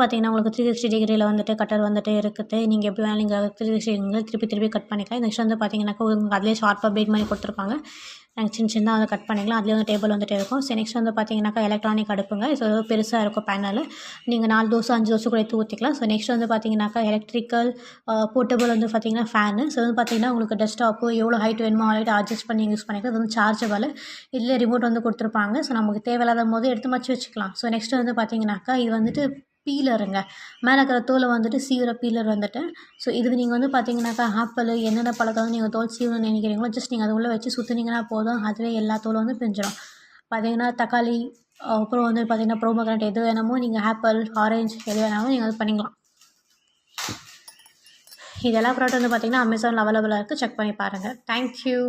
பார்த்தீங்கன்னா உங்களுக்கு 360 டிகிரியில் வந்துட்டு கட்டர் வந்துட்டு இருக்குது. நீங்கள் எப்படி வேணாலும் நீங்கள் 360 டிகிரியில் திருப்பி கட் பண்ணிக்கலாம். நெக்ஸ்ட் வந்து பார்த்தீங்கன்னாக்கா உங்களுக்கு அதிலே ஷார்ப்பாக பிளேட் மாதிரி கொடுத்துருப்பாங்க. நாங்கள் சின்னதாக வந்து கட் பண்ணிக்கலாம். அதுலேயே வந்து டேபிள் வந்துட்டு இருக்கும். ஸோ நெக்ஸ்ட் வந்து பார்த்தீங்கன்னாக்கா எலக்ட்ரானிக் அடுப்புங்க. ஸோ பெருசாக இருக்கும் பேனல். நீங்கள் 4 தோசை 5 தோசை கூட எடுத்து ஊற்றிக்கலாம். ஸோ நெக்ஸ்ட் வந்து பார்த்தீங்கன்னாக்கா எலக்ட்ரிக்கல் போர்ட்டபிள் வந்து பார்த்தீங்கன்னா ஃபேனு. ஸோ வந்து பார்த்தீங்கன்னா உங்களுக்கு டெஸ்க்டாப்பு எவ்வளோ ஹைட் வேணுமோ ஹைட் அட்ஜஸ்ட் பண்ணி யூஸ் பண்ணிக்கலாம். இது வந்து சார்ஜபிள். இதில் ரிமோட் வந்து கொடுத்துருப்பாங்க. ஸோ நமக்கு தேவையில்லாத போது எடுத்து மச்சு வச்சுக்கலாம். ஸோ நெக்ஸ்ட் வந்து பார்த்தீங்கன்னாக்கா இது வந்துட்டு பீலருங்க. மேலே இருக்கிற தோலை வந்துட்டு சீவுற பீலர் வந்துட்டு. ஸோ இதுக்கு நீங்கள் வந்து பார்த்தீங்கன்னாக்கா ஆப்பிள் என்னென்ன பழத்தை வந்து நீங்கள் தோல் சீவணும்னு நினைக்கிறீங்களோ ஜஸ்ட் நீங்கள் அது உள்ளே வச்சு சுற்றுனீங்கன்னா போதும். அதுவே எல்லா தோலும் வந்து பிரிஞ்சிடும். பார்த்தீங்கன்னா தக்காளி அப்புறம் வந்து பார்த்தீங்கன்னா ப்ரோமோகிரானட் எது வேணுமோ நீங்கள் ஆப்பிள் ஆரஞ்சு எது வேணாலும் நீங்கள் அது பண்ணிக்கலாம். இதெல்லாம் ப்ராடக்ட் வந்து பார்த்தீங்கன்னா அமேசானில் அவைலபிளாக இருக்குது. செக் பண்ணி பாருங்கள். தேங்க்யூ.